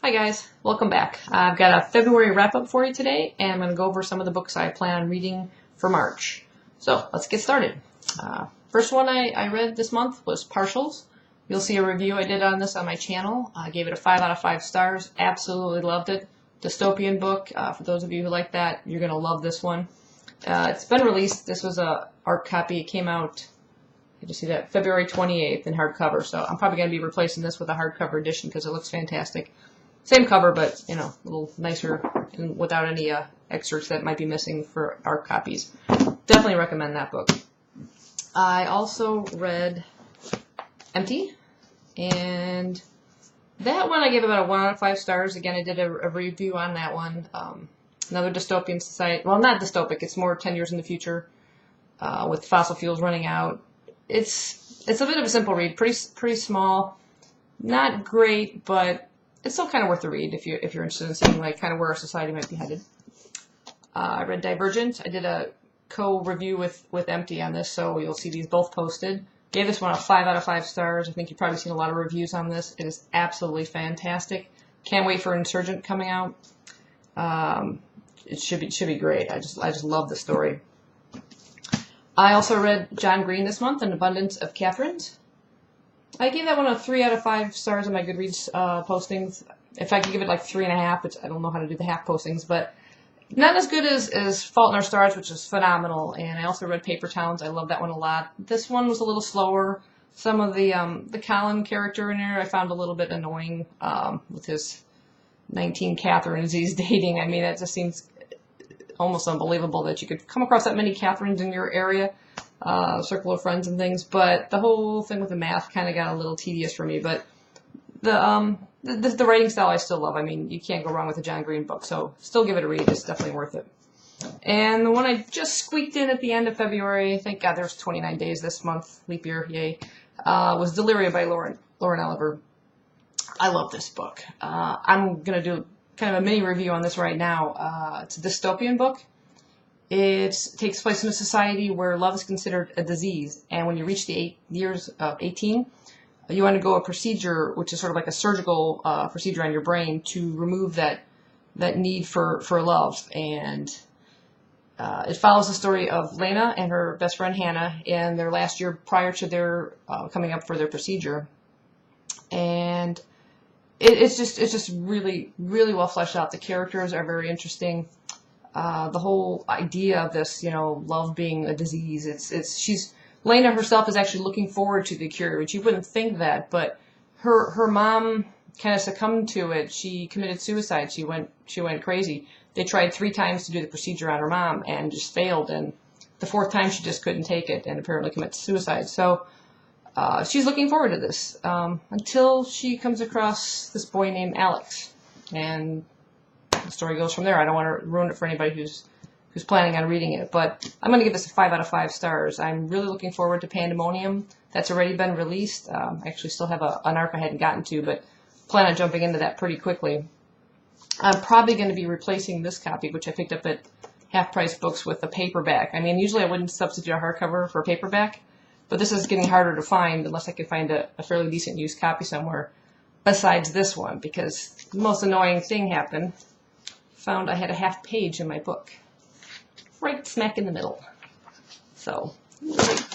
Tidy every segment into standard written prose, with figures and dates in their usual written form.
Hi guys, welcome back. I've got a February wrap-up for you today, and I'm going to go over some of the books I plan on reading for March. So let's get started. First one I read this month was Partials. You'll see a review I did on this on my channel. I gave it a 5 out of 5 stars. Absolutely loved it. Dystopian book. For those of you who like that, you're going to love this one. It's been released. This was a art copy. It came out, you see that, February 28th in hardcover. So I'm probably going to be replacing this with a hardcover edition because it looks fantastic. Same cover, but, you know, a little nicer and without any excerpts that might be missing for art copies. Definitely recommend that book. I also read Empty, and that one I gave about a 1 out of 5 stars. Again, I did a review on that one. Another dystopian society. Well, not dystopic. It's more 10 years in the future with fossil fuels running out. It's a bit of a simple read. Pretty small. Not great, but it's still kind of worth the read if you're interested in seeing like kind of where our society might be headed. I read Divergent. I did a co-review with Empty on this, so you'll see these both posted. Gave this one a 5 out of 5 stars. I think you've probably seen a lot of reviews on this. It is absolutely fantastic. Can't wait for Insurgent coming out. It should be great. I just love the story. I also read John Green this month, An Abundance of Katherines. I gave that one a 3 out of 5 stars on my Goodreads postings. If I could give it like 3.5, which I don't know how to do the half postings, but not as good as Fault in Our Stars, which is phenomenal. And I also read Paper Towns. I love that one a lot. This one was a little slower. Some of the Colin character in there I found a little bit annoying with his 19 Katherines he's dating. I mean, it just seems almost unbelievable that you could come across that many Katherines in your area. Circle of friends and things, but the whole thing with the math kind of got a little tedious for me. But the writing style I still love. I mean, you can't go wrong with a John Green book, so still give it a read. It's definitely worth it. And the one I just squeaked in at the end of February, thank God there's 29 days this month, leap year, yay, was Delirium by Lauren Oliver. I love this book. I'm going to do kind of a mini review on this right now. It's a dystopian book. It takes place in a society where love is considered a disease, and when you reach the years of 18, you undergo a procedure, which is sort of like a surgical procedure on your brain to remove that need for love. And it follows the story of Lena and her best friend Hana in their last year prior to their coming up for their procedure, and it's just really, really well fleshed out. The characters are very interesting. The whole idea of this, you know, love being a disease, Lena herself is actually looking forward to the cure, which you wouldn't think that, but her mom kind of succumbed to it. She committed suicide. She went crazy. They tried 3 times to do the procedure on her mom and just failed, and the 4th time she just couldn't take it and apparently committed suicide. So she's looking forward to this until she comes across this boy named Alex, and the story goes from there. I don't want to ruin it for anybody who's planning on reading it, but I'm going to give this a 5 out of 5 stars. I'm really looking forward to Pandemonium. That's already been released. I actually still have an arc I hadn't gotten to, but plan on jumping into that pretty quickly. I'm probably going to be replacing this copy, which I picked up at Half Price Books, with a paperback. I mean, usually I wouldn't substitute a hardcover for a paperback, but this is getting harder to find unless I can find a fairly decent used copy somewhere besides this one, because the most annoying thing happened. Found I had a half page in my book, right smack in the middle. So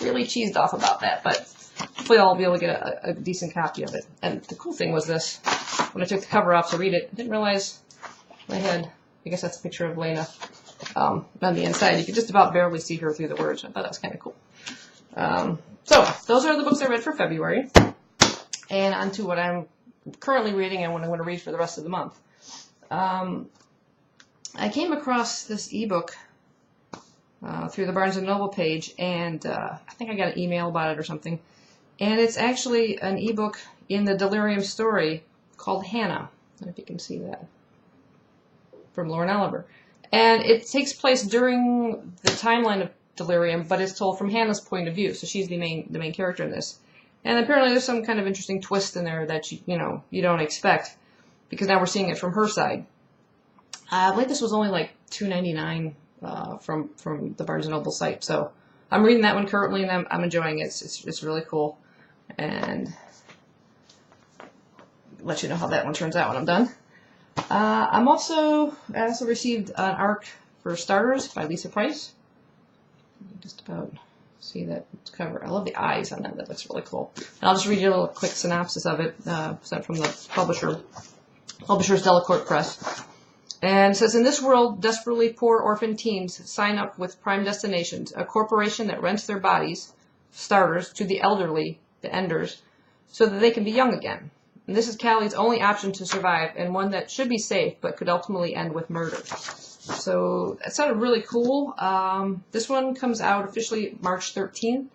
really cheesed off about that, but hopefully I'll be able to get a decent copy of it. And the cool thing was this: when I took the cover off to read it, I didn't realize I had, I guess that's a picture of Lena on the inside. You could just about barely see her through the words. I thought that was kind of cool. So those are the books I read for February, and on to what I'm currently reading and what I'm going to read for the rest of the month. I came across this ebook through the Barnes & Noble page, and I think I got an email about it or something. And it's actually an ebook in the Delirium story called Hana. I don't know if you can see that. From Lauren Oliver. And it takes place during the timeline of Delirium, but it's told from Hana's point of view. So she's the main character in this. And apparently there's some kind of interesting twist in there that you don't expect, because now we're seeing it from her side. I believe this was only like $2.99 from the Barnes & Noble site. So I'm reading that one currently, and I'm enjoying it. It's really cool. And let you know how that one turns out when I'm done. I also received an arc for Starters by Lissa Price. Just about see that cover. I love the eyes on that. That looks really cool. And I'll just read you a little quick synopsis of it, sent from the publisher's Delacorte Press. And it says, in this world, desperately poor orphan teens sign up with Prime Destinations, a corporation that rents their bodies, starters, to the elderly, the enders, so that they can be young again. And this is Callie's only option to survive, and one that should be safe, but could ultimately end with murder. So that sounded really cool. This one comes out officially March 13th,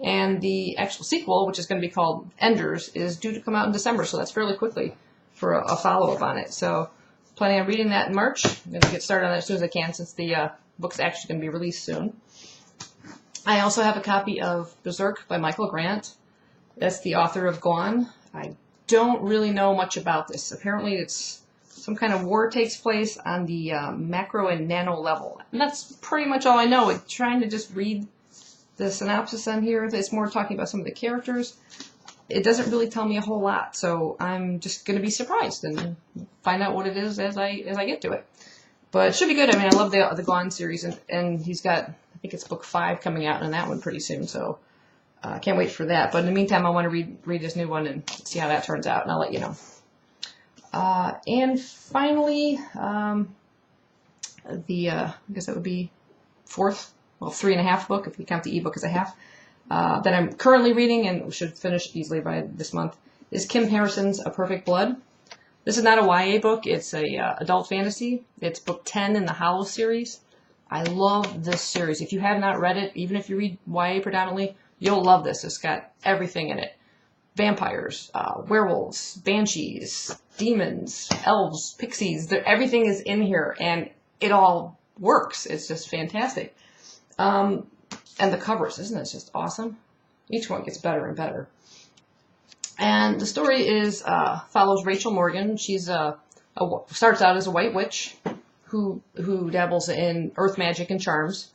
and the actual sequel, which is going to be called Enders, is due to come out in December, so that's fairly quickly for a follow-up on it. So planning on reading that in March. I'm going to get started on that as soon as I can, since the book's actually going to be released soon. I also have a copy of Bzrk by Michael Grant. That's the author of Gone. I don't really know much about this. Apparently it's some kind of war takes place on the macro and nano level. And that's pretty much all I know. It's trying to just read the synopsis on here. It's more talking about some of the characters. It doesn't really tell me a whole lot, so I'm just going to be surprised and find out what it is as I get to it. But it should be good. I mean, I love the Gone series, and he's got, I think it's book 5 coming out on that one pretty soon, so I can't wait for that. But in the meantime, I want to read this new one and see how that turns out, and I'll let you know. And finally, I guess that would be 3.5 book, if we count the ebook as a half, that I'm currently reading and should finish easily by this month, is Kim Harrison's A Perfect Blood. This is not a YA book. It's a adult fantasy. It's book 10 in the Howl series. I love this series. If you have not read it, even if you read YA predominantly, you'll love this. It's got everything in it. Vampires, werewolves, banshees, demons, elves, pixies. Everything is in here, and it all works. It's just fantastic. And the covers, isn't it just awesome? Each one gets better and better. And the story follows Rachel Morgan. She's starts out as a white witch who dabbles in earth magic and charms.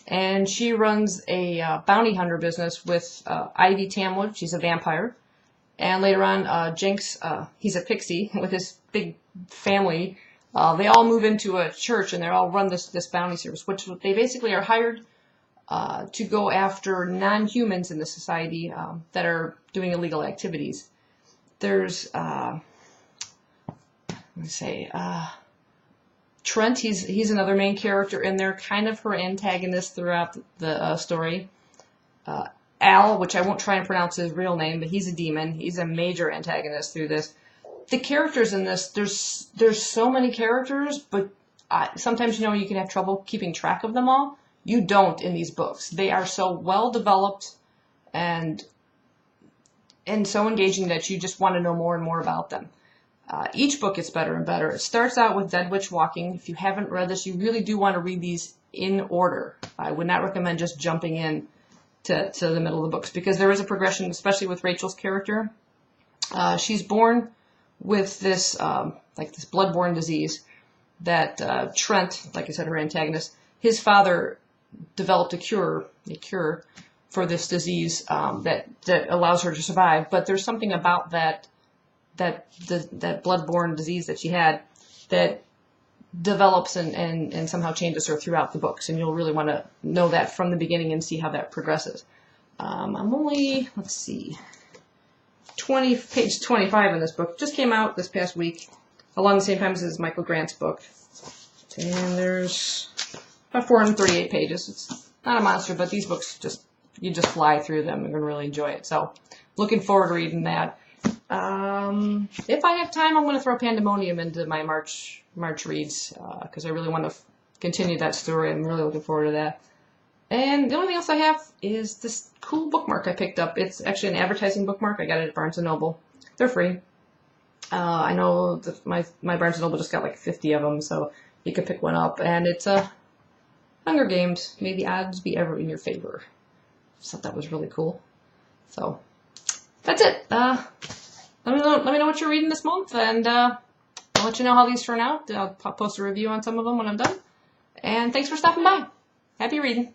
And she runs a bounty hunter business with Ivy Tamwood. She's a vampire. And later on, Jinx, he's a pixie with his big family. They all move into a church, and they all run this bounty service, which they basically are hired to go after non-humans in the society that are doing illegal activities. There's, Trent. He's another main character in there, kind of her antagonist throughout the story. Al, which I won't try and pronounce his real name, but he's a demon. He's a major antagonist through this. The characters in this, there's so many characters, but sometimes you can have trouble keeping track of them all. You don't in these books. They are so well developed and so engaging that you just want to know more and more about them. Each book gets better and better. It starts out with Dead Witch Walking. If you haven't read this, you really do want to read these in order. I would not recommend just jumping in to the middle of the books, because there is a progression, especially with Rachel's character. She's born with this this bloodborne disease that Trent, like I said, her antagonist, his father developed a cure for this disease that allows her to survive. But there's something about that bloodborne disease that she had that develops and somehow changes her throughout the books, and you'll really want to know that from the beginning and see how that progresses. I'm only, page 25 in this book. Just came out this past week, along the same time as Michael Grant's book, and there's about 438 pages. It's not a monster, but these books you just fly through them. You're going to really enjoy it. So looking forward to reading that. If I have time, I'm going to throw Pandemonium into my March reads, because I really want to continue that story. I'm really looking forward to that. And the only thing else I have is this cool bookmark I picked up. It's actually an advertising bookmark. I got it at Barnes & Noble. They're free. I know that my Barnes & Noble just got like 50 of them, so you could pick one up. And it's Hunger Games. May the odds be ever in your favor. I thought that was really cool. So that's it. Let me know what you're reading this month, and I'll let you know how these turn out. I'll post a review on some of them when I'm done. And thanks for stopping by. Happy reading.